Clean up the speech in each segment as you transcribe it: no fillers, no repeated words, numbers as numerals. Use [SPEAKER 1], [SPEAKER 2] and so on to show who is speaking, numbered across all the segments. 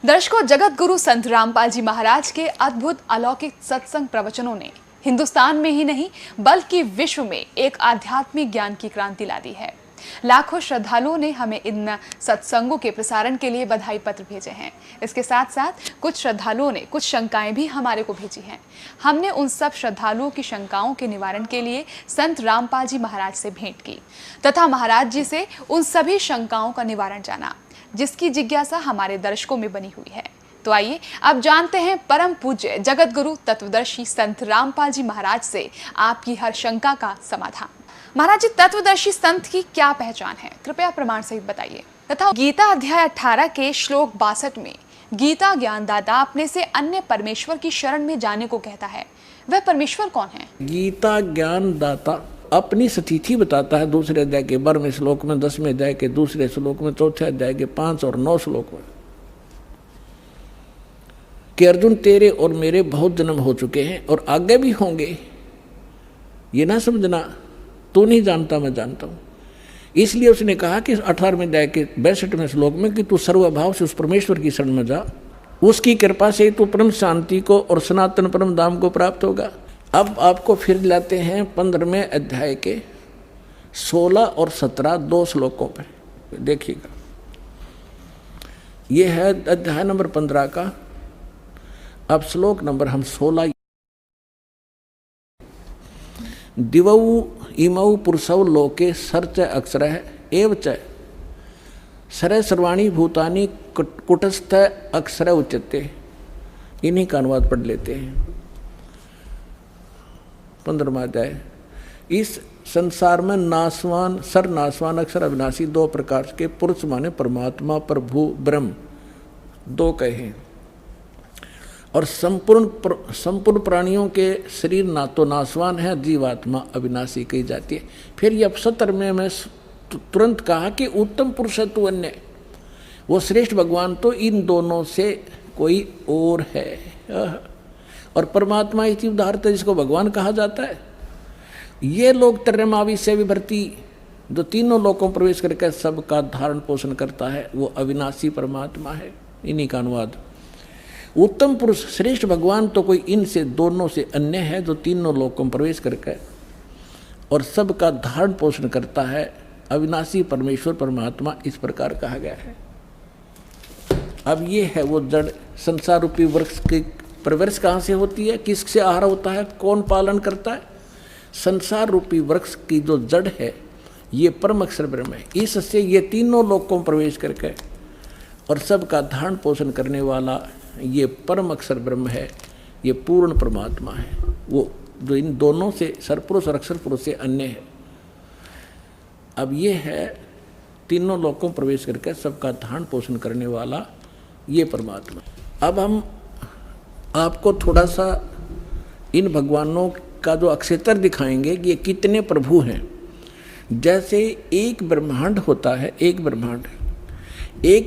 [SPEAKER 1] दर्शकों, जगत गुरु संत रामपाल जी महाराज के अद्भुत अलौकिक सत्संग प्रवचनों ने हिंदुस्तान में ही नहीं बल्कि विश्व में एक आध्यात्मिक ज्ञान की क्रांति ला दी है। लाखों श्रद्धालुओं ने हमें इन सत्संगों के प्रसारण के लिए बधाई पत्र भेजे हैं। इसके साथ साथ कुछ श्रद्धालुओं ने कुछ शंकाएं भी हमारे को भेजी हैं। हमने उन सब श्रद्धालुओं की शंकाओं के निवारण के लिए संत रामपाल जी महाराज से भेंट की तथा महाराज जी से उन सभी शंकाओं का निवारण जाना, जिसकी जिज्ञासा हमारे दर्शकों में बनी हुई है। तो आइए अब जानते हैं परम पूज्य जगत गुरु तत्वदर्शी संत रामपाल जी महाराज से आपकी हर शंका का समाधान। महाराज जी, तत्वदर्शी संत की क्या पहचान है, कृपया प्रमाण सहित बताइए। तथा गीता अध्याय 18 के श्लोक 62 में गीता ज्ञानदाता अपने से अन्य परमेश्वर की शरण में जाने को कहता है, वह परमेश्वर कौन है?
[SPEAKER 2] गीता ज्ञानदाता अपनी स्थिति बताता है दूसरे अध्याय के 12वें श्लोक में, 10वें अध्याय के दूसरे श्लोक में, चौथे अध्याय के 5 और 9 श्लोक में कि अर्जुन तेरे और मेरे बहुत जन्म हो चुके हैं और आगे भी होंगे। ये ना समझना तू नहीं जानता मैं जानता हूं। इसलिए उसने कहा कि 18वें अध्याय के 62वें श्लोक में कि तू सर्वभाव से उस परमेश्वर की शरण में जा, उसकी कृपा से तू परम शांति को और सनातन परम धाम को प्राप्त होगा। अब आपको फिर लाते हैं 15वें अध्याय के 16 और 17 दो श्लोकों पर, देखिएगा। यह है अध्याय नंबर 15 का। अब श्लोक नंबर हम 16। दिवौ इमौ पुरुषौ लोके सर्च अक्षर एव च सर सर्वाणी भूतानि कुटस्थ अक्षर उच्यते। इन्हीं का अनुवाद पढ़ लेते हैं। 15वां अध्याय। इस संसार में नासवान सर्वनासवान अक्षर अविनाशी दो प्रकार के पुरुष माने परमात्मा, प्रभु, ब्रह्म दो कहे। और संपूर्ण प्राणियों के शरीर ना तो नासवान है, जीवात्मा अविनाशी कही जाती है। फिर ये 70 में तुरंत कहा कि उत्तम पुरुष है तू अन्य, वो श्रेष्ठ भगवान तो इन दोनों से कोई और है। और परमात्मा इसी उदाहरत जिसको भगवान कहा जाता है। ये लोग त्रयमावी से विभर्ती जो तीनों लोकों में प्रवेश करके सबका धारण पोषण करता है, वो अविनाशी परमात्मा है। इन्हीं का अनुवाद। उत्तम पुरुष श्रेष्ठ भगवान तो कोई इनसे दोनों से अन्य है जो तीनों लोकों में प्रवेश करके और सबका धारण पोषण करता है, अविनाशी परमेश्वर परमात्मा इस प्रकार कहा गया है। अब ये है वो जड़ संसार रूपी वृक्ष की परवरिश कहाँ से होती है, किससे आहार होता है, कौन पालन करता है? संसार रूपी वृक्ष की जो जड़ है ये परम अक्षर ब्रह्म है। इससे ये तीनों लोकों में प्रवेश करके और सबका धारण पोषण करने वाला ये परम अक्षर ब्रह्म है, ये पूर्ण परमात्मा है, वो जो इन दोनों से सरपुरुष और अक्षर पुरुष से अन्य है। अब ये है तीनों लोकों में प्रवेश करके सबका धारण पोषण करने वाला ये परमात्मा। अब हम आपको थोड़ा सा इन भगवानों का जो अक्षेत्र दिखाएंगे कि ये कितने प्रभु हैं। जैसे एक ब्रह्मांड होता है, एक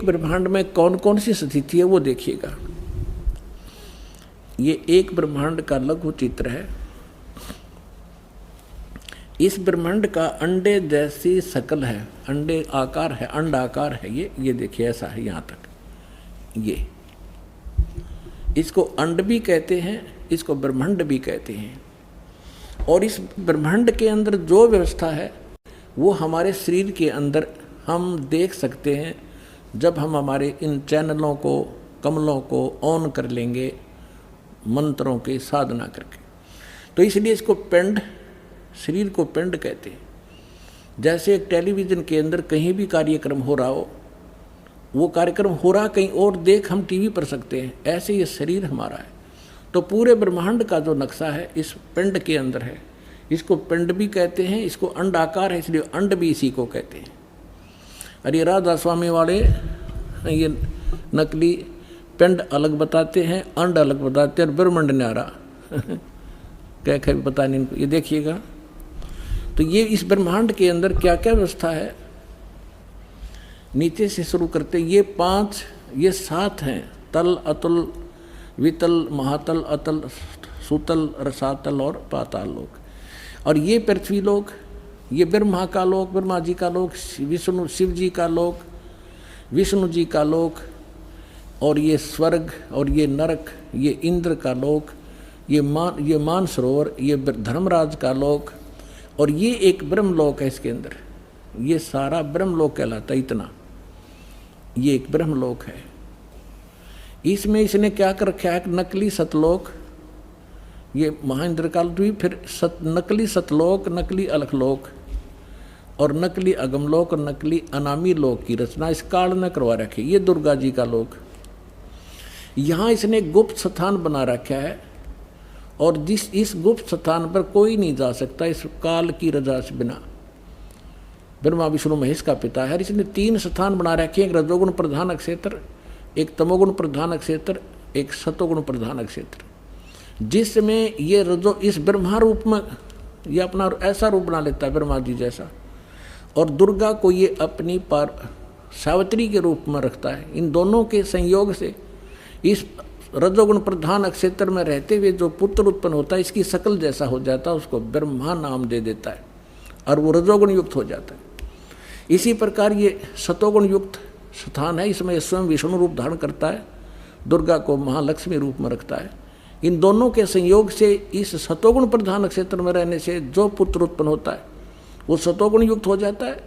[SPEAKER 2] ब्रह्मांड में कौन कौन सी स्थिति है वो देखिएगा। ये एक ब्रह्मांड का लघु चित्र है। इस ब्रह्मांड का अंडे जैसी शकल है, अंडे आकार है, अंड आकार है। ये देखिए ऐसा है यहाँ तक। ये इसको अंड भी कहते हैं, इसको ब्रह्मांड भी कहते हैं। और इस ब्रह्मांड के अंदर जो व्यवस्था है वो हमारे शरीर के अंदर हम देख सकते हैं जब हम हमारे इन चैनलों को, कमलों को ऑन कर लेंगे मंत्रों की साधना करके। तो इसलिए इसको पिंड, शरीर को पिंड कहते हैं। जैसे एक टेलीविज़न के अंदर कहीं भी कार्यक्रम हो रहा हो, वो कार्यक्रम हो रहा कहीं और देख हम टीवी पर सकते हैं, ऐसे ये शरीर हमारा है। तो पूरे ब्रह्मांड का जो नक्शा है इस पिंड के अंदर है। इसको पिंड भी कहते हैं, इसको अंड आकार है इसलिए अंड भी इसी को कहते हैं। और ये राधा स्वामी वाले ये नकली पिंड अलग बताते हैं, अंड अलग बताते हैं और ब्रह्मांड न्यारा क्या पता नहीं इनको। ये देखिएगा तो ये इस ब्रह्मांड के अंदर क्या क्या व्यवस्था है। नीचे से शुरू करते ये 5 ये 7 हैं, तल, अतुल, वितल, महातल, अतल, सुतल, रसातल और पाताल लोक। और ये पृथ्वी लोक, ये ब्रह्मा का लोक, ब्रह्मा जी का लोक, विष्णु शिव जी का लोक, विष्णु जी का लोक, और ये स्वर्ग और ये नरक, ये इंद्र का लोक, ये मानसरोवर, ये धर्मराज का लोक, और ये एक ब्रह्मलोक है इसके अंदर। ये सारा ब्रह्मलोक कहलाता है। इतना ये एक ब्रह्मलोक है। इसमें इसने क्या कर रखा है? नकली सतलोक, ये महाइंद्र काल भी, फिर नकली सतलोक, नकली अलखलोक और नकली अगमलोक और नकली अनामी लोक की रचना इस काल ने करवा रखी। ये दुर्गा जी का लोक। यहाँ इसने गुप्त स्थान बना रखा है, और इस गुप्त स्थान पर कोई नहीं जा सकता इस काल की रजा से बिना। ब्रह्मा विष्णु महेश का पिता है। इसने 3 स्थान बना रखे हैं, एक रजोगुण प्रधान क्षेत्र, एक तमोगुण प्रधान क्षेत्र, एक सतोगुण प्रधान क्षेत्र, जिसमें ये इस ब्रह्मा रूप में ये अपना ऐसा रूप बना लेता है ब्रह्मा जी जैसा, और दुर्गा को ये अपनी सावित्री के रूप में रखता है। इन दोनों के संयोग से इस रजोगुण प्रधान क्षेत्र में रहते हुए जो पुत्र उत्पन्न होता है, इसकी शकल जैसा हो जाता है, उसको ब्रह्मा नाम दे देता है और वो रजोगुण युक्त हो जाता है। इसी प्रकार ये सतोगुण युक्त स्थान है, इसमें स्वयं विष्णु रूप धारण करता है, दुर्गा को महालक्ष्मी रूप में रखता है। इन दोनों के संयोग से इस सतोगुण प्रधान क्षेत्र में रहने से जो पुत्र उत्पन्न होता है वो सतोगुण युक्त हो जाता है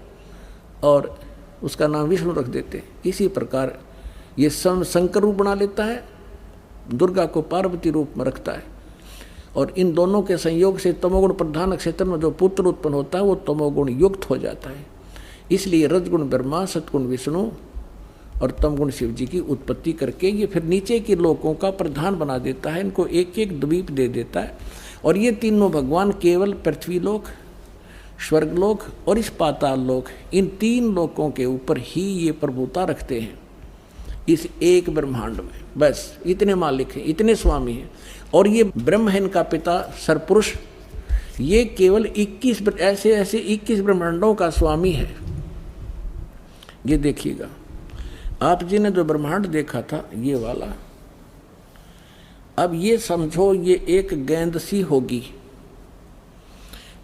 [SPEAKER 2] और उसका नाम विष्णु रख देते हैं। इसी प्रकार ये शंकर रूप बना लेता है, दुर्गा को पार्वती रूप में रखता है, और इन दोनों के संयोग से तमोगुण प्रधान क्षेत्र में जो पुत्र उत्पन्न होता है वो तमोगुण युक्त हो जाता है। इसलिए रजगुण ब्रह्मा, सतगुण विष्णु और तमगुण शिव जी की उत्पत्ति करके ये फिर नीचे के लोकों का प्रधान बना देता है, इनको एक एक द्वीप दे देता है। और ये तीनों भगवान केवल पृथ्वीलोक, स्वर्गलोक और इस पाताल लोक, इन 3 लोकों के ऊपर ही ये प्रभुता रखते हैं इस एक ब्रह्मांड में। बस इतने मालिक हैं, इतने स्वामी हैं। और ये ब्रह्म है इनका पिता सरपुरुष, ये केवल 21 ऐसे 21 ब्रह्मांडों का स्वामी है। ये देखिएगा, आप जी ने जो ब्रह्मांड देखा था ये वाला, अब ये समझो ये एक गेंद सी होगी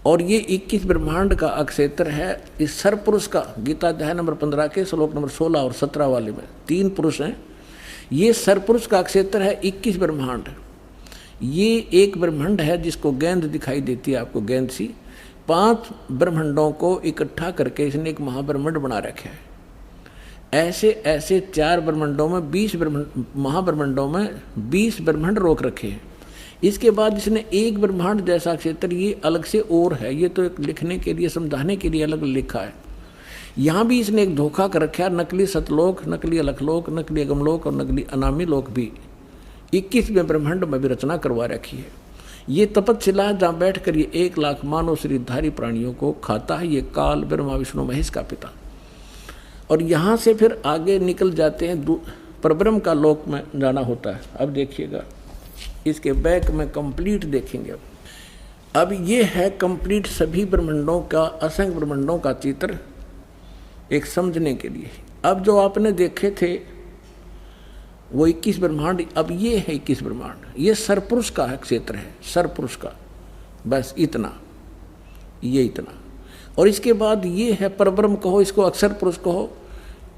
[SPEAKER 2] और ये 21 ब्रह्मांड का अक्षेत्र है इस सरपुरुष का। गीता अध्याय नंबर 15 के श्लोक नंबर 16 और 17 वाले में 3 पुरुष हैं। ये सरपुरुष का क्षेत्र है 21 ब्रह्मांड। ये एक ब्रह्मांड है जिसको गेंद दिखाई देती है आपको, गेंद सी। 5 ब्रह्मांडों को इकट्ठा करके इसने एक महाब्रह्मांड बना रखा है। ऐसे 4 ब्रह्मांडों में 20 महाब्रह्मांडों में 20 ब्रह्मांड रोक रखे हैं। इसके बाद इसने एक ब्रह्मांड जैसा क्षेत्र ये अलग से और है, ये तो एक लिखने के लिए, समझाने के लिए अलग लिखा है। यहाँ भी इसने एक धोखा कर रखा है, नकली सतलोक, नकली अलखलोक, नकली अगमलोक और नकली अनामी लोक भी 21वें ब्रह्मांड में भी रचना करवा रखी है। ये तपस्शिला जहाँ बैठ कर ये 1 लाख मानव शरीरधारी प्राणियों को खाता है, ये काल ब्रह्मा विष्णु महेश का पिता। और यहाँ से फिर आगे निकल जाते हैं, परब्रह्म का लोक में जाना होता है। अब देखिएगा, इसके बैक में कंप्लीट देखेंगे। अब ये है कंप्लीट सभी ब्रह्मांडों का, असंख्य ब्रह्मांडों का चित्र एक समझने के लिए। अब जो आपने देखे थे वो 21 ब्रह्मांड, अब ये है 21 ब्रह्मांड। ये सरपुरुष का है क्षेत्र है, सरपुरुष का, बस इतना, ये इतना। और इसके बाद ये है परब्रह्म कहो, इसको अक्षर पुरुष कहो।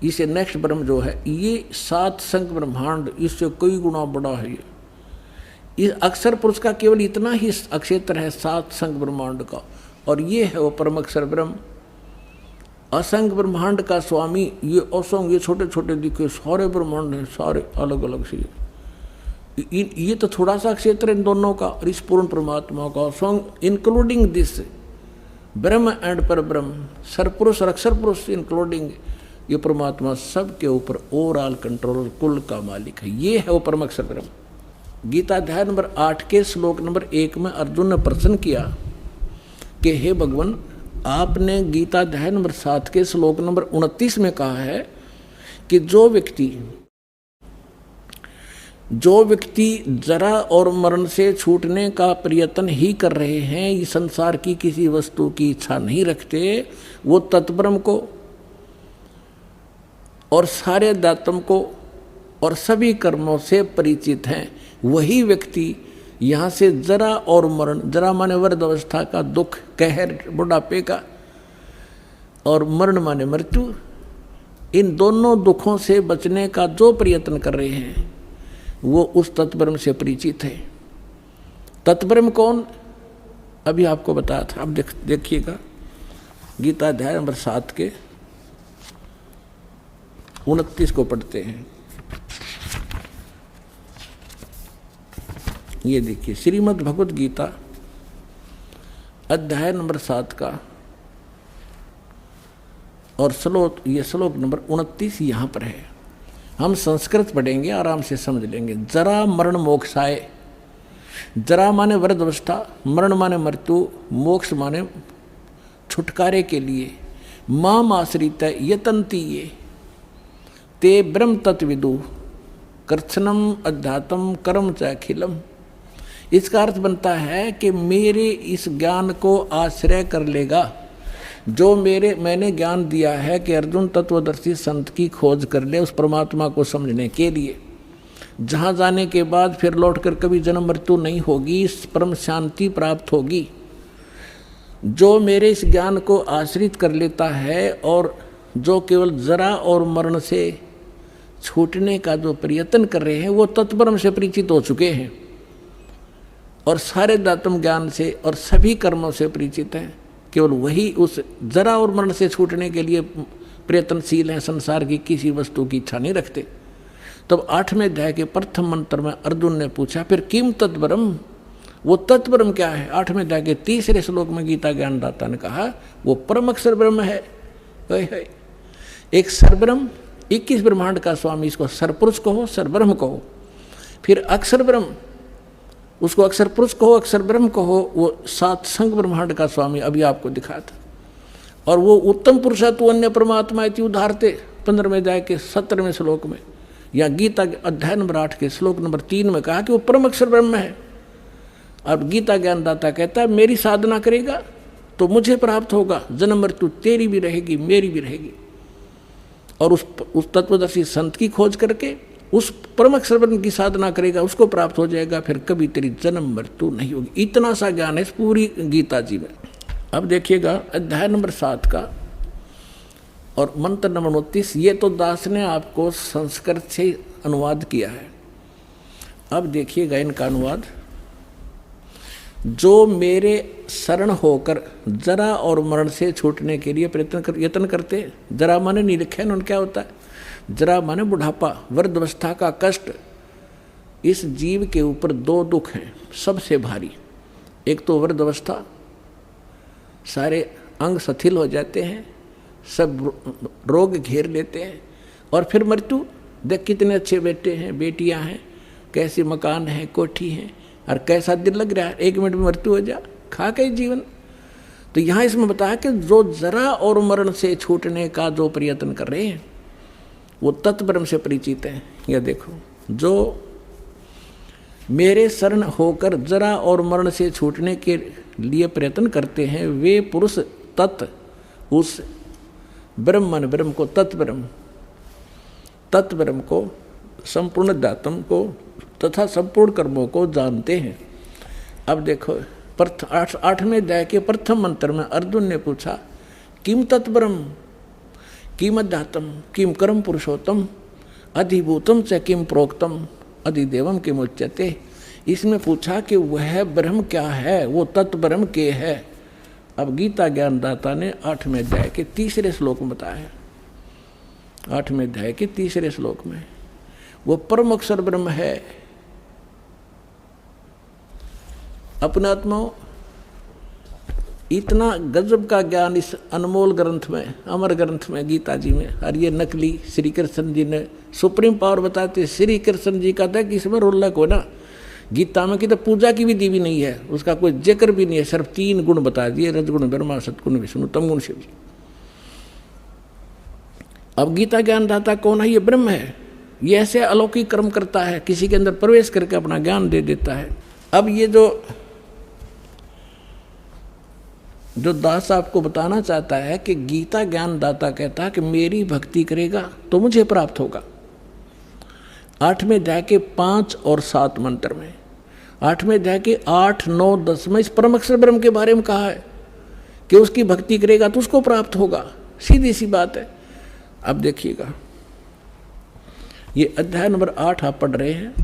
[SPEAKER 2] इसे नेक्स्ट ब्रह्म जो है ये 7 संख्य ब्रह्मांड, इससे कई गुना बड़ा है। ये इस अक्षर पुरुष का केवल इतना ही अक्षेत्र है 7 संख्य ब्रह्मांड का, और ये है वो परम अक्षर ब्रह्म, असंख्य ब्रह्मांड का स्वामी। ये असंख्य, ये छोटे छोटे दिखे सारे ब्रह्मांड हैं, सारे अलग अलग से। ये तो थोड़ा सा क्षेत्र इन दोनों का, और इस पूर्ण परमात्मा का असंख्य, इंक्लूडिंग दिस ब्रह्म एंड पर ब्रह्म, सरपुरुष और अक्षर पुरुष इंक्लूडिंग ये परमात्मा सब के ऊपर ओवरऑल कंट्रोलर, कुल का मालिक है। ये है वो परम अक्षर ब्रह्म। गीता अध्याय नंबर 8 के श्लोक नंबर 1 में अर्जुन ने प्रश्न किया कि हे भगवान, आपने गीता अध्याय नंबर 7 के श्लोक नंबर 29 में कहा है कि जो व्यक्ति जरा और मरण से छूटने का प्रयत्न ही कर रहे हैं, इस संसार की किसी वस्तु की इच्छा नहीं रखते, वो तत्ब्रह्म को और सारे दातम को और सभी कर्मों से परिचित हैं, वही व्यक्ति यहाँ से जरा और मरण, जरा माने वृद्ध अवस्था का दुख, कहर, बुढ़ापे का, और मरण माने मृत्यु, इन दोनों दुखों से बचने का जो प्रयत्न कर रहे हैं वो उस तत्ब्रह्म से परिचित है। तत्ब्रह्म कौन? अभी आपको बताया था। अब देखिएगा गीता अध्याय नंबर 7 के 29 को पढ़ते हैं। ये देखिए श्रीमद् भगवद गीता अध्याय नंबर 7 का और श्लोक नंबर 29 यहाँ पर है। हम संस्कृत पढ़ेंगे, आराम से समझ लेंगे। जरा मरण मोक्षाय, जरा माने वृद्धावस्था, मरण माने मृत्यु, मोक्ष माने छुटकारे के लिए, माम आश्रित यतन्ति ये ते ब्रह्म तत्विदु कर्षणम अध्यात्म कर्म च अखिलम। इसका अर्थ बनता है कि मेरे इस ज्ञान को आश्रय कर लेगा जो मैंने ज्ञान दिया है कि अर्जुन तत्वदर्शी संत की खोज कर ले उस परमात्मा को समझने के लिए, जहाँ जाने के बाद फिर लौटकर कभी जन्म मृत्यु नहीं होगी, इस परम शांति प्राप्त होगी। जो मेरे इस ज्ञान को आश्रित कर लेता है और जो केवल जरा और मरण से छूटने का जो प्रयत्न कर रहे हैं वो तत्ब्रह्म से परिचित हो चुके हैं और सारे दातम ज्ञान से और सभी कर्मों से परिचित हैं। केवल वही उस जरा और मरण से छूटने के लिए प्रयत्नशील हैं, संसार की किसी वस्तु की इच्छा नहीं रखते। तब 8वें अध्याय के प्रथम मंत्र में अर्जुन ने पूछा फिर किम तत्ब्रह्म, वो तत्ब्रह्म क्या है? 8वें अध्याय के 3रे श्लोक में गीता ज्ञानदाता ने कहा वो परम अक्षर ब्रह्म है। एक सरब्रह्म, 21 ब्रह्मांड का स्वामी, इसको सरपुरुष कहो, सरब्रह्म कहो। फिर अक्षर ब्रह्म, उसको अक्षर पुरुष कहो, अक्षर ब्रह्म कहो, वो 7 संग ब्रह्मांड का स्वामी, अभी आपको दिखा था। और वो उत्तम पुरुषत्व अन्य परमात्मा इति उदाहरते 15वें अध्याय के 17वें श्लोक में, या गीता अध्याय नंबर 8 के श्लोक नंबर 3 में कहा कि वो परम अक्षर ब्रह्म है। अब गीता ज्ञानदाता कहता है मेरी साधना करेगा तो मुझे प्राप्त होगा, जन्म मृत्यु तेरी भी रहेगी मेरी भी रहेगी। और उस तत्वदर्शी संत की खोज करके उस परम अक्षर ब्रह्म की साधना करेगा, उसको प्राप्त हो जाएगा, फिर कभी तेरी जन्म मृत्यु नहीं होगी। इतना सा ज्ञान है इस पूरी गीता जी में। अब देखिएगा अध्याय नंबर 7 का और मंत्र नंबर 29, ये तो दास ने आपको संस्कृत से अनुवाद किया है। अब देखिएगा इनका अनुवाद। जो मेरे शरण होकर जरा और मरण से छूटने के लिए यत्न करते, जरा माने नहीं लिखे उन्होंने क्या होता है, जरा माने बुढ़ापा, वृद्धावस्था का कष्ट। इस जीव के ऊपर 2 दुख हैं सबसे भारी। एक तो वृद्धावस्था, सारे अंग शिथिल हो जाते हैं, सब रोग घेर लेते हैं। और फिर मृत्यु, देख कितने अच्छे बेटे हैं बेटियां हैं, कैसे मकान है कोठी है, और कैसा दिल लग रहा है, 1 मिनट में मृत्यु हो जा, खा के जीवन। तो यहाँ इसमें बताया कि जो जरा और मरण से छूटने का जो प्रयत्न कर रहे हैं वो तत्ब्रह्म से परिचित हैं। यह देखो, जो मेरे शरण होकर जरा और मरण से छूटने के लिए प्रयत्न करते हैं वे पुरुष उस ब्रह्मन ब्रह्म को, तत्ब्रह्म को, संपूर्ण दातम को तथा संपूर्ण कर्मों को जानते हैं। अब देखो 8वें अध्याय के प्रथम मंत्र में अर्जुन ने पूछा किम तत्ब्रह्म किम अध्यात्म किम कर्म पुरुषोत्तम अधिभूतम च किम प्रोक्तम अधिदेवम किम उच्यते। इसमें पूछा कि वह ब्रह्म क्या है, वो तत्ब्रह्म के है। अब गीता ज्ञानदाता ने 8वें अध्याय के 3रे श्लोक में बताया। 8वें अध्याय के 3रे श्लोक में वो परम अक्षर ब्रह्म है। अपने आत्मा इतना गजब का ज्ञान इस अनमोल ग्रंथ में, अमर ग्रंथ में, गीता जी में। और ये नकली श्री कृष्ण जी ने सुप्रीम पावर बताते, श्री कृष्ण जी का था कि इसमें रोल्ला को ना गीता में की तो पूजा की विधि भी नहीं है, उसका कोई जिक्र भी नहीं है, सिर्फ 3 गुण बता दिए, रजगुण ब्रह्मा, सतगुण विष्णु, तमगुण शिव जी। अब गीता ज्ञानदाता कौन है? ये ब्रह्म है। ये ऐसे अलौकिक कर्म करता है, किसी के अंदर प्रवेश करके अपना ज्ञान दे देता है। अब ये जो दास आपको बताना चाहता है कि गीता ज्ञानदाता कहता है कि मेरी भक्ति करेगा तो मुझे प्राप्त होगा। 8वें अध्याय के 5 और 7 मंत्र में, 8वें अध्याय के 8, 9, 10 में इस परम अक्षर ब्रह्म के बारे में कहा है कि उसकी भक्ति करेगा तो उसको प्राप्त होगा। सीधी सी बात है। अब देखिएगा, ये अध्याय नंबर 8 आप पढ़ रहे हैं।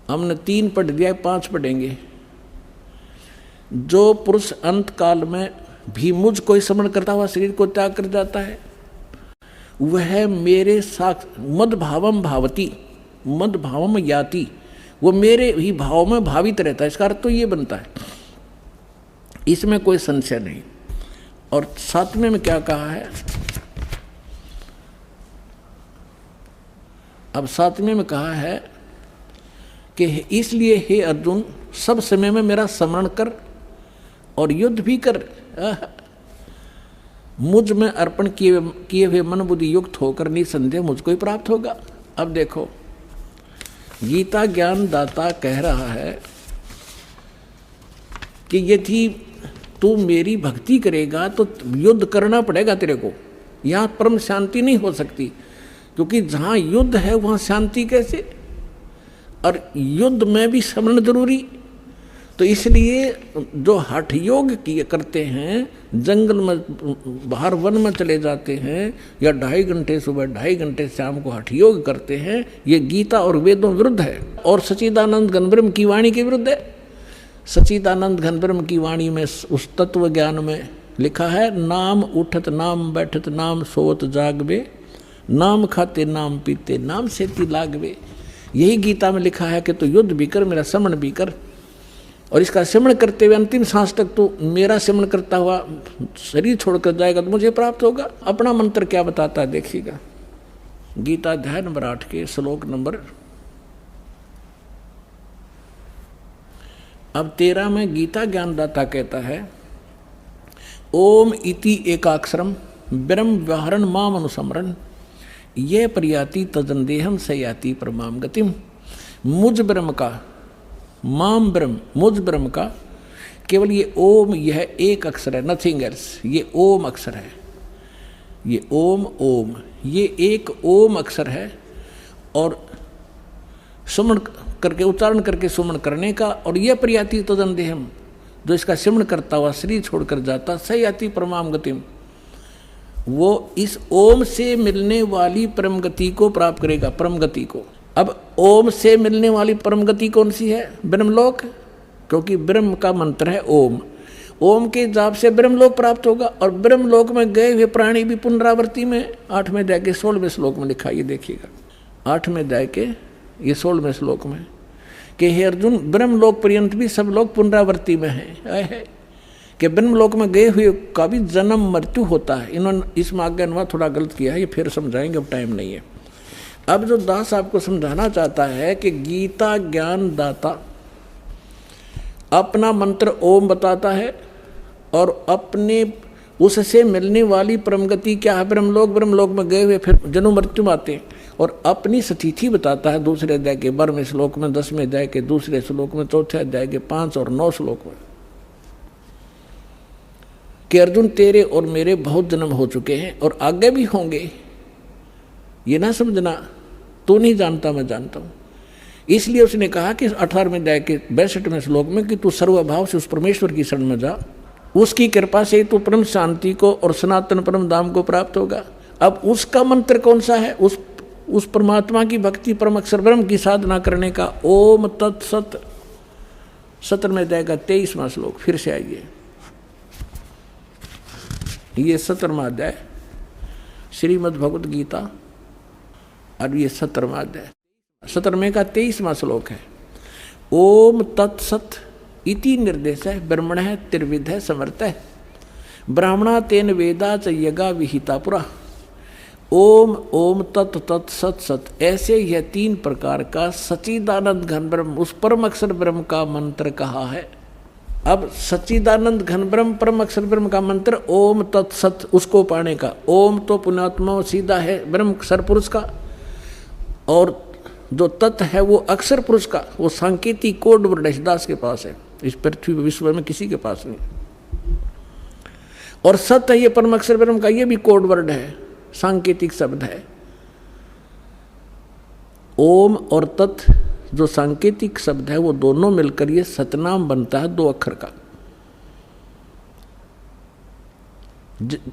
[SPEAKER 2] हमने 3 पढ़ दिया, 5 पढ़ेंगे। जो पुरुष अंत काल में भी मुझको ही स्मरण करता हुआ शरीर को त्याग कर जाता है, वह मेरे मद भावम भावती, मद भावम याति, वो मेरे ही भाव में भावित रहता है। इसका अर्थ तो ये बनता है, इसमें कोई संशय नहीं। और 7वें में क्या कहा है? अब 7वें में कहा है कि इसलिए हे अर्जुन, सब समय में मेरा स्मरण कर और युद्ध भी कर, मुझ में अर्पण किए हुए मन बुद्धि युक्त होकर निसंदेह मुझको ही प्राप्त होगा। अब देखो, गीता ज्ञान दाता कह रहा है कि यदि तू मेरी भक्ति करेगा तो युद्ध करना पड़ेगा तेरे को, यहाँ परम शांति नहीं हो सकती, क्योंकि जहाँ युद्ध है वहाँ शांति कैसे? और युद्ध में भी स्मरण जरूरी। तो इसलिए जो हठ योग किए करते हैं, जंगल में बाहर वन में चले जाते हैं, या 2.5 घंटे सुबह 2.5 घंटे शाम को हठ योग करते हैं, ये गीता और वेदों विरुद्ध है और सच्चिदानंद घनब्रह्म की वाणी के विरुद्ध है। सच्चिदानंद घनब्रह्म की वाणी में उस तत्व ज्ञान में लिखा है, नाम उठत नाम बैठत नाम सोवत जागवे, नाम खाते नाम पीते नाम सेती लागवे। यही गीता में लिखा है कि तू युद्ध भी कर, मेरा स्मरण भी कर, और इसका स्मरण करते हुए अंतिम सांस तक तू मेरा स्मरण करता हुआ शरीर छोड़कर जाएगा तो मुझे प्राप्त होगा। अपना मंत्र क्या बताता है देखिएगा, गीता अध्याय नंबर 8 के श्लोक नंबर अब 13 में गीता ज्ञानदाता कहता है, ओम इति एकाक्षरम ब्रह्म व्यवहारण माम अनुसमरण, ये प्रयाति तजंदेहम सयाति परमाम गतिम। मुझ ब्रह्म का, माम ब्रह्म, मुझ ब्रह्म का केवल ये ओम, यह एक अक्षर है, नथिंग एल्स। ये ओम अक्षर है, ये ओम, ओम, ये एक ओम अक्षर है। और सुमन करके, उच्चारण करके सुमन करने का, और यह प्रयाति तजंदेहम, जो इसका सिमरण करता हुआ शरीर छोड़कर जाता, सयाति परमाम गतिम, वो इस ओम से मिलने वाली परम गति को प्राप्त करेगा, परम गति को। अब ओम से मिलने वाली परम गति कौन सी है? ब्रह्मलोक, क्योंकि ब्रह्म का मंत्र है ओम। ओम के जाप से ब्रह्मलोक प्राप्त होगा, और ब्रह्मलोक में गए हुए प्राणी भी पुनरावृत्ति में 8वें अध्याय के 16वें श्लोक में लिखा, ये देखिएगा 8वें अध्याय के ये 16वें श्लोक में कि हे अर्जुन, ब्रह्मलोक पर्यंत भी सब लोग पुनरावृत्ति में है कि ब्रह्मलोक में गए हुए का भी जन्म मृत्यु होता है। इन्होंने इसमें आगे अनुवाद थोड़ा गलत किया है, ये फिर समझाएंगे, अब टाइम नहीं है। अब जो दास आपको समझाना चाहता है कि गीता ज्ञान दाता अपना मंत्र ओम बताता है, और अपने उससे मिलने वाली परम गति क्या है? ब्रह्मलोक। ब्रह्मलोक में गए हुए फिर जन्म मृत्यु में आते हैं, और अपनी स्थिति बताता है दूसरे अध्याय के 12वें श्लोक में, 10वें अध्याय के दूसरे श्लोक में, चौथे अध्याय के 5 और 9 श्लोक में, कि अर्जुन तेरे और मेरे बहुत जन्म हो चुके हैं और आगे भी होंगे। ये ना समझना तू नहीं जानता, मैं जानता हूँ। इसलिए उसने कहा कि 18वें अध्याय के 62वें श्लोक में कि तू सर्वभाव से उस परमेश्वर की शरण में जा, उसकी कृपा से तू परम शांति को और सनातन परम धाम को प्राप्त होगा। अब उसका मंत्र कौन सा है? उस परमात्मा की भक्ति, परम अक्षर ब्रह्म की साधना करने का। ओम तत्सत, 17वें अध्याय का 23वां श्लोक, फिर से आइए, ये 17वां अध्याय श्रीमद् भगवत गीता, और ये 17वां अध्याय, 17वें का 23वां श्लोक है। ओम तत्सत इति निर्देश है ब्रह्मण है त्रिविध है समर्थ है, ब्राह्मणा तेन वेदा च यगा विहिता पुरा। ओम ओम तत् तत् सत सत, ऐसे यह 3 प्रकार का सच्चिदानंद घन ब्रह्म, उस परम अक्षर ब्रह्म का मंत्र कहा है। अब सच्चिदानंद घन ब्रह्म परम अक्षर ब्रह्म का मंत्र ओम तत्सत, उसको पाने का। ओम तो पुण्यात्मा सीधा है ब्रह्म अक्षर पुरुष का, और जो तत् है वो अक्षर पुरुष का, वो सांकेतिक कोड वर्ड दास के पास है, इस पृथ्वी विश्व में किसी के पास नहीं। और सत है ये परम अक्षर ब्रह्म का, ये भी कोड वर्ड है, सांकेतिक शब्द है। ओम और तत् जो सांकेतिक शब्द है वो दोनों मिलकर ये सतनाम बनता है, 2 अक्षर का।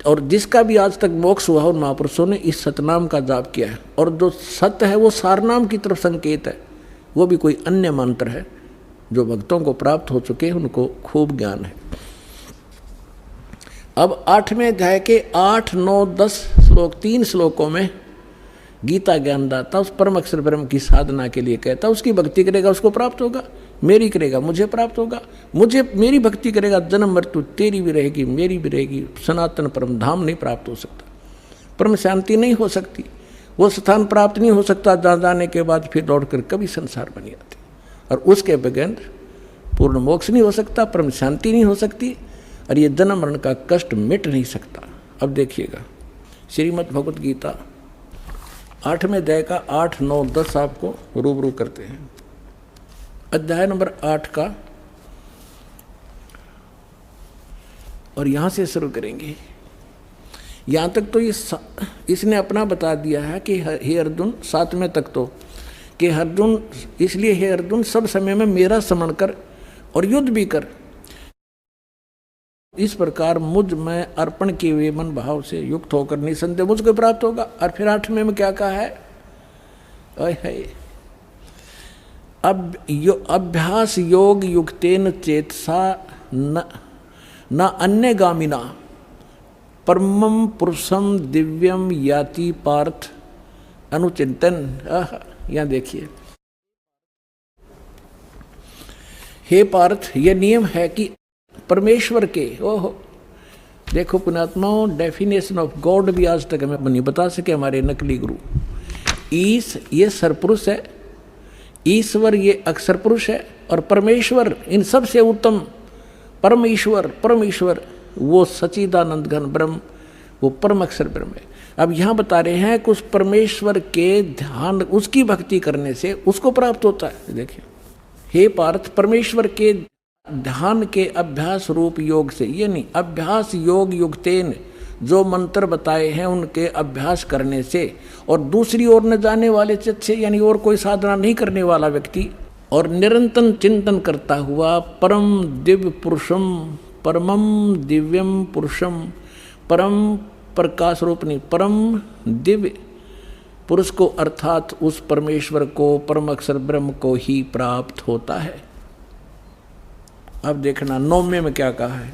[SPEAKER 2] और जिसका भी आज तक मोक्ष हुआ उन महापुरुषों ने इस सतनाम का जाप किया है। और जो सत्य है वो सारनाम की तरफ संकेत है, वो भी कोई अन्य मंत्र है। जो भक्तों को प्राप्त हो चुके हैं उनको खूब ज्ञान है। अब 8वें अध्याय के 8, 9, 10 श्लोक, 3 श्लोकों में गीता ज्ञानदाता उस परम अक्षर ब्रह्म की साधना के लिए कहता, उसकी भक्ति करेगा उसको प्राप्त होगा, मेरी करेगा मुझे प्राप्त होगा, मुझे मेरी भक्ति करेगा जन्म मृत्यु तेरी भी रहेगी मेरी भी रहेगी, सनातन परम धाम नहीं प्राप्त हो सकता, परम शांति नहीं हो सकती, वो स्थान प्राप्त नहीं हो सकता जहाँ जाने के बाद फिर लौट कर कभी संसार बन जाते, और उसके बगैर पूर्ण मोक्ष नहीं हो सकता, परम शांति नहीं हो सकती, और ये जन्म मरण का कष्ट मिट नहीं सकता। अब देखिएगा श्रीमद् भगवत गीता 8वें अध्याय का 8, 9, 10 आपको रूबरू करते हैं। अध्याय नंबर 8 का, और यहां से शुरू करेंगे। यहां तक तो इसने अपना बता दिया है कि हे अर्जुन, 7वें तक तो कि अर्जुन, इसलिए हे अर्जुन सब समय में मेरा स्मरण कर और युद्ध भी कर, इस प्रकार मुझ में अर्पण किए हुए मन भाव से युक्त होकर निसंदेह मुझको प्राप्त होगा। और फिर 8वें में क्या कहा है, अब अभ्यास योग युक्तेन चेतसा न अन्य गामिना परमं पुरुषम दिव्यम याति पार्थ अनुचिंतन। यहां देखिए, हे पार्थ, यह नियम है कि परमेश्वर के, ओहो देखो पुण्यात्माओं, डेफिनेशन ऑफ गॉड भी आज तक हमें नहीं बता सके हमारे नकली गुरु। ईश ये सरपुरुष है, ईश्वर ये अक्षर पुरुष है, और परमेश्वर इन सब से उत्तम परमेश्वर वो सच्चिदानंद घन ब्रह्म, वो परम अक्षर ब्रह्म है। अब यहाँ बता रहे हैं कि उस परमेश्वर के ध्यान, उसकी भक्ति करने से उसको प्राप्त होता है। देखिए, हे पार्थ, परमेश्वर के ध्यान के अभ्यास रूप योग से, ये नहीं अभ्यास योग युक्तेन, जो मंत्र बताए हैं उनके अभ्यास करने से, और दूसरी ओर न जाने वाले चित्त से, यानी और कोई साधना नहीं करने वाला व्यक्ति, और निरंतर चिंतन करता हुआ परम दिव्य पुरुषम, परमम दिव्यम पुरुषम, परम प्रकाश रूप नहीं, परम दिव्य पुरुष को, अर्थात उस परमेश्वर को, परम अक्षर ब्रह्म को ही प्राप्त होता है। अब देखना 9वें में क्या कहा है।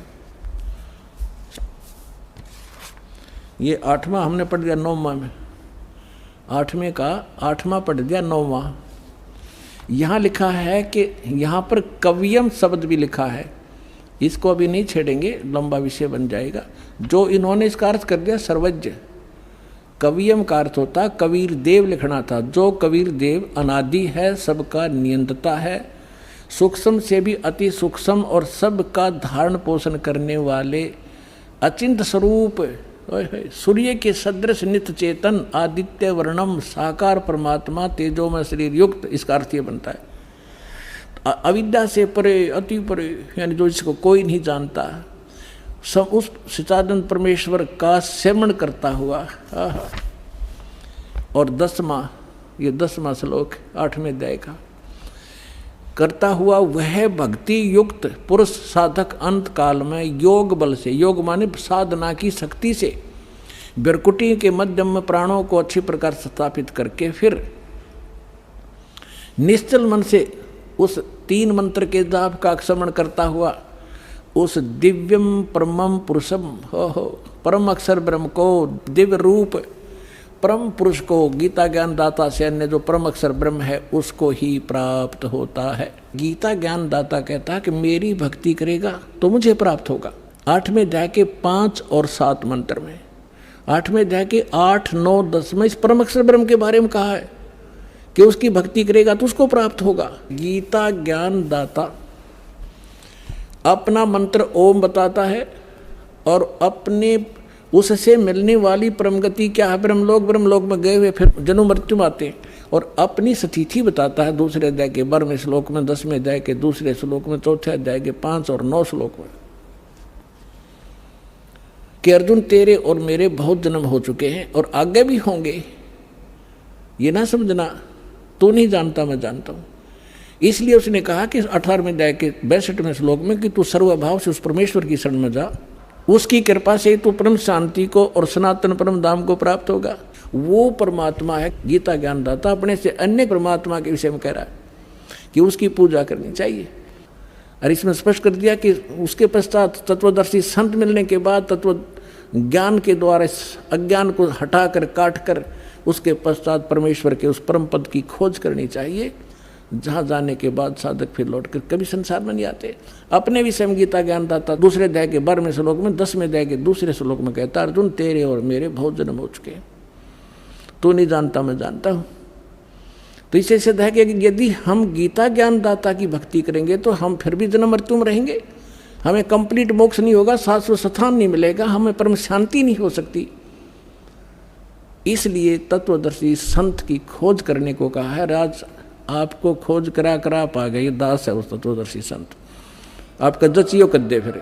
[SPEAKER 2] ये 8वां हमने पढ़ दिया, 9वां में 8वें का 8वां पढ़ दिया, 9वां। यहाँ लिखा है कि यहाँ पर कवियम शब्द भी लिखा है, इसको अभी नहीं छेड़ेंगे, लंबा विषय बन जाएगा। जो इन्होंने इसका अर्थ कर दिया सर्वज्ञ, कवियम का अर्थ होता कबीर देव लिखना था। जो कबीर देव अनादि है, सबका नियंत्रता है, सूक्ष्म से भी अति सूक्ष्म और सबका धारण पोषण करने वाले अचिंत स्वरूप, सूर्य के सदृश नित्य चेतन आदित्य वर्णम साकार परमात्मा तेजोमय शरीर युक्त, इसका अर्थ ये बनता है। अविद्या से परे, अति परे, यानी जो इसको कोई नहीं जानता, सब उस सच्चिदानंद परमेश्वर का सेवन करता हुआ। और 10वां श्लोक 8वें अध्याय का, करता हुआ वह भक्ति युक्त पुरुष साधक अंत काल में योग बल से, योग माने साधना की शक्ति से, बिरकुटी के मध्यम में प्राणों को अच्छी प्रकार स्थापित करके फिर निश्चल मन से उस 3 मंत्र के जाप का स्मरण करता हुआ उस दिव्यम परमम पुरुषम, हो परम अक्षर ब्रह्म को, दिव्य रूप परम पुरुष को, गीता ज्ञान दाता से अन्य जो परम अक्षर ब्रह्म है उसको ही प्राप्त होता है। गीता ज्ञान दाता कहता है कि मेरी भक्ति करेगा तो मुझे प्राप्त होगा। 8वें अध्याय के 5 और 7 मंत्र में, 8वें अध्याय के 8, 9, 10 में इस परम अक्षर ब्रह्म के बारे में कहा है कि उसकी भक्ति करेगा तो उसको प्राप्त होगा। गीता ज्ञान दाता अपना मंत्र ओम बताता है और अपने उससे मिलने वाली परम गति क्या है, ब्रह्मलोक में गए हुए फिर जन्म मृत्यु में आते हैं, और अपनी स्थिति बताता है 2 अध्याय के 12वें श्लोक में, 10वें अध्याय के 2 श्लोक में, 4 अध्याय के 5 और 9 श्लोक में, कि अर्जुन तेरे और मेरे बहुत जन्म हो चुके हैं और आगे भी होंगे, ये ना समझना तू नहीं जानता मैं जानता हूं। इसलिए उसने कहा कि 18वें अध्याय के 62वें श्लोक में कि तू सर्वभाव से उस परमेश्वर की शरण में जा, उसकी कृपा से तू परम शांति को और सनातन परम धाम को प्राप्त होगा। वो परमात्मा है गीता ज्ञानदाता, अपने से अन्य परमात्मा के विषय में कह रहा है कि उसकी पूजा करनी चाहिए। और इसमें स्पष्ट कर दिया कि उसके पश्चात तत्वदर्शी संत मिलने के बाद तत्व ज्ञान के द्वारा इस अज्ञान को हटाकर काट कर उसके पश्चात परमेश्वर के उस परम पद की खोज करनी चाहिए, जहाँ जाने के बाद साधक फिर लौटकर कभी संसार में नहीं आते। अपने विषय में गीता ज्ञानदाता दूसरे अध्याय के 12वें श्लोक में 10वें अध्याय के दूसरे श्लोक में कहता, अर्जुन तेरे और मेरे बहुत जन्म हो चुके, तू नहीं जानता मैं जानता हूँ। तो इसे सिद्ध है कि यदि हम गीता ज्ञानदाता की भक्ति करेंगे तो हम फिर भी जन्म मृत्यु में रहेंगे, हमें कंप्लीट मोक्ष नहीं होगा, शाश्वत स्थान नहीं मिलेगा, हमें परम शांति नहीं हो सकती। इसलिए तत्वदर्शी संत की खोज करने को कहा है। राज आपको खोज करा करा पा गए, दास है उस तत्वदर्शी संत, आपका जचियो कद्दे फिरे।